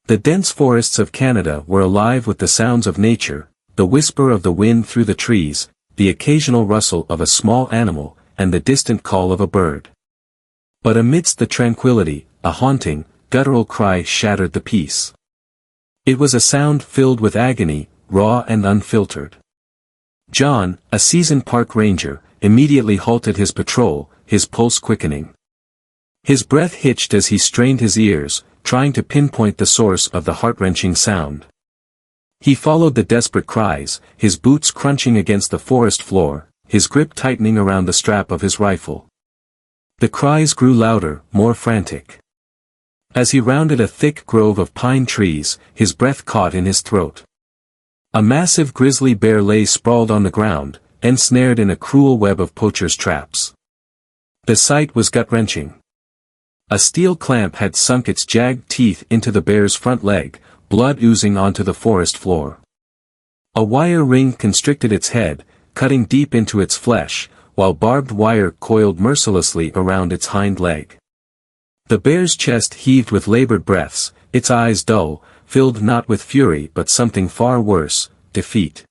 The dense forests of Canada were alive with the sounds of nature, the whisper of the wind through the trees, the occasional rustle of a small animal, and the distant call of a bird. But amidst the tranquility, a haunting, guttural cry shattered the peace. It was a sound filled with agony, raw and unfiltered. John, a seasoned park ranger, immediately halted his patrol, his pulse quickening. His breath hitched as he strained his ears, trying to pinpoint the source of the heart-wrenching sound. He followed the desperate cries, his boots crunching against the forest floor, his grip tightening around the strap of his rifle. The cries grew louder, more frantic. As he rounded a thick grove of pine trees, his breath caught in his throat. A massive grizzly bear lay sprawled on the ground, ensnared in a cruel web of poachers' traps. The sight was gut-wrenching. A steel clamp had sunk its jagged teeth into the bear's front leg, blood oozing onto the forest floor. A wire ring constricted its head, cutting deep into its flesh, while barbed wire coiled mercilessly around its hind leg. The bear's chest heaved with labored breaths, its eyes dull, filled not with fury but something far worse, defeat.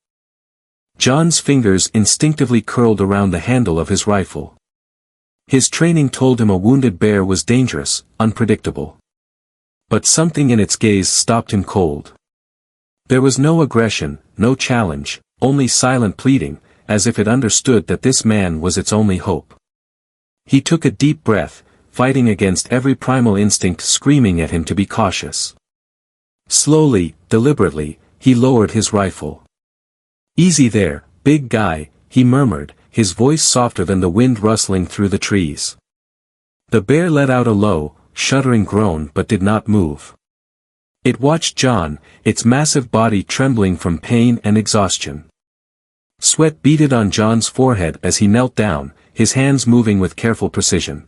John's fingers instinctively curled around the handle of his rifle. His training told him a wounded bear was dangerous, unpredictable. But something in its gaze stopped him cold. There was no aggression, no challenge, only silent pleading, as if it understood that this man was its only hope. He took a deep breath, fighting against every primal instinct screaming at him to be cautious. Slowly, deliberately, he lowered his rifle. "Easy there, big guy," he murmured, his voice softer than the wind rustling through the trees. The bear let out a low, shuddering groan but did not move. It watched John, its massive body trembling from pain and exhaustion. Sweat beaded on John's forehead as he knelt down, his hands moving with careful precision.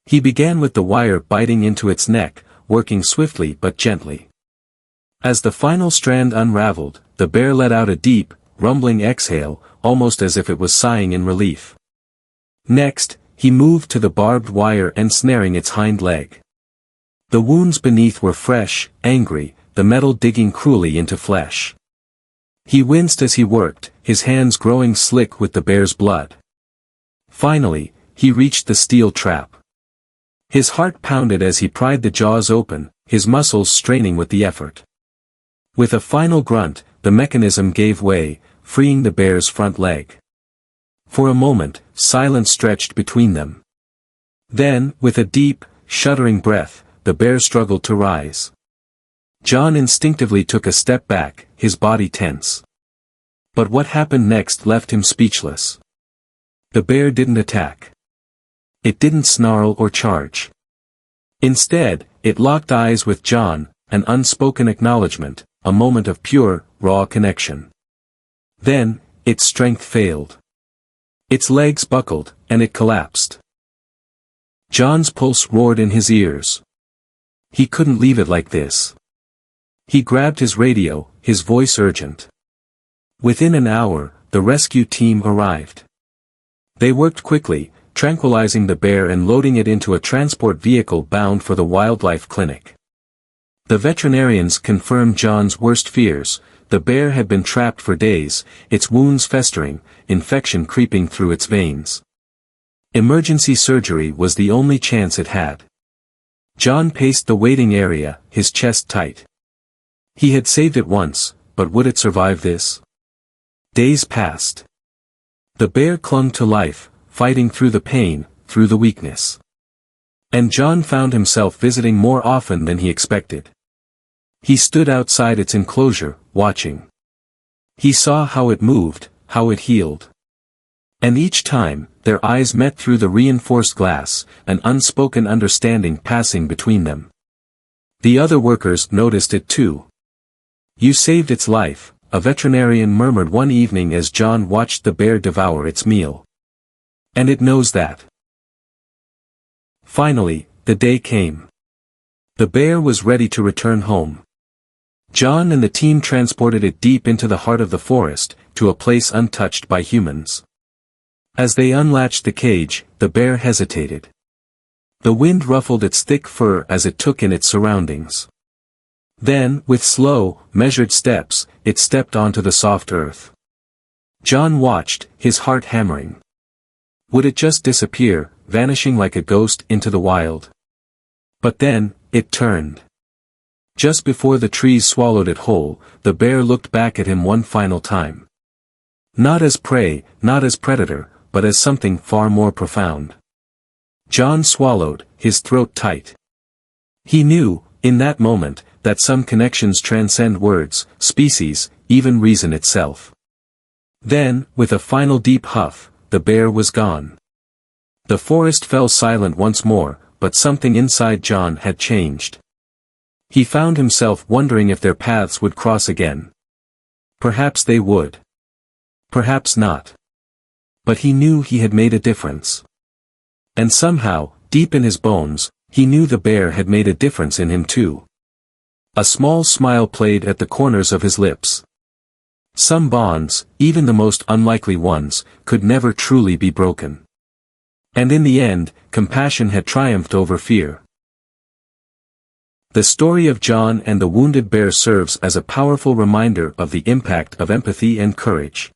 He began with the wire biting into its neck, working swiftly but gently. As the final strand unraveled, the bear let out a deep, rumbling exhale, almost as if it was sighing in relief. Next, he moved to the barbed wire ensnaring its hind leg. The wounds beneath were fresh, angry, the metal digging cruelly into flesh. He winced as he worked, his hands growing slick with the bear's blood. Finally, he reached the steel trap. His heart pounded as he pried the jaws open, his muscles straining with the effort. With a final grunt, the mechanism gave way, freeing the bear's front leg. For a moment, silence stretched between them. Then, with a deep, shuddering breath, the bear struggled to rise. John instinctively took a step back, his body tense. But what happened next left him speechless. The bear didn't attack. It didn't snarl or charge. Instead, it locked eyes with John, an unspoken acknowledgement, a moment of pure, raw connection. Then, its strength failed. Its legs buckled, and it collapsed. John's pulse roared in his ears. He couldn't leave it like this. He grabbed his radio, his voice urgent. Within an hour, the rescue team arrived. They worked quickly, tranquilizing the bear and loading it into a transport vehicle bound for the wildlife clinic. The veterinarians confirmed John's worst fears. The bear had been trapped for days, its wounds festering, infection creeping through its veins. Emergency surgery was the only chance it had. John paced the waiting area, his chest tight. He had saved it once, but would it survive this? Days passed. The bear clung to life, fighting through the pain, through the weakness. And John found himself visiting more often than he expected. He stood outside its enclosure, watching. He saw how it moved, how it healed. And each time, their eyes met through the reinforced glass, an unspoken understanding passing between them. The other workers noticed it too. "You saved its life," a veterinarian murmured one evening as John watched the bear devour its meal. "And it knows that." Finally, the day came. The bear was ready to return home. John and the team transported it deep into the heart of the forest, to a place untouched by humans. As they unlatched the cage, the bear hesitated. The wind ruffled its thick fur as it took in its surroundings. Then, with slow, measured steps, it stepped onto the soft earth. John watched, his heart hammering. Would it just disappear, vanishing like a ghost into the wild? But then, it turned. Just before the trees swallowed it whole, the bear looked back at him one final time. Not as prey, not as predator, but as something far more profound. John swallowed, his throat tight. He knew, in that moment, that some connections transcend words, species, even reason itself. Then, with a final deep huff, the bear was gone. The forest fell silent once more, but something inside John had changed. He found himself wondering if their paths would cross again. Perhaps they would. Perhaps not. But he knew he had made a difference. And somehow, deep in his bones, he knew the bear had made a difference in him too. A small smile played at the corners of his lips. Some bonds, even the most unlikely ones, could never truly be broken. And in the end, compassion had triumphed over fear. The story of John and the wounded bear serves as a powerful reminder of the impact of empathy and courage.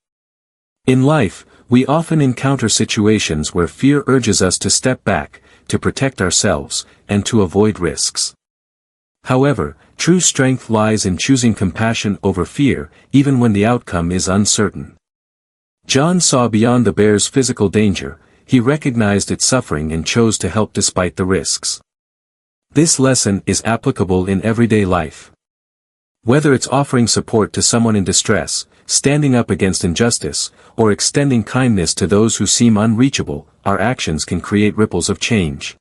In life, we often encounter situations where fear urges us to step back, to protect ourselves, and to avoid risks. However, true strength lies in choosing compassion over fear, even when the outcome is uncertain. John saw beyond the bear's physical danger, he recognized its suffering and chose to help despite the risks. This lesson is applicable in everyday life. Whether it's offering support to someone in distress, standing up against injustice, or extending kindness to those who seem unreachable, our actions can create ripples of change.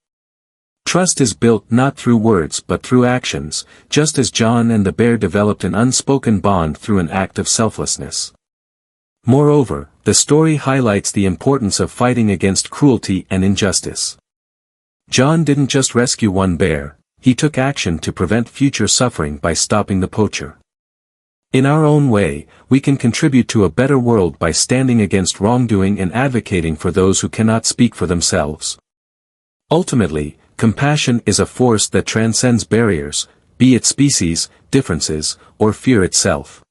Trust is built not through words but through actions, just as John and the bear developed an unspoken bond through an act of selflessness. Moreover, the story highlights the importance of fighting against cruelty and injustice. John didn't just rescue one bear, he took action to prevent future suffering by stopping the poacher. In our own way, we can contribute to a better world by standing against wrongdoing and advocating for those who cannot speak for themselves. Ultimately, compassion is a force that transcends barriers, be it species, differences, or fear itself.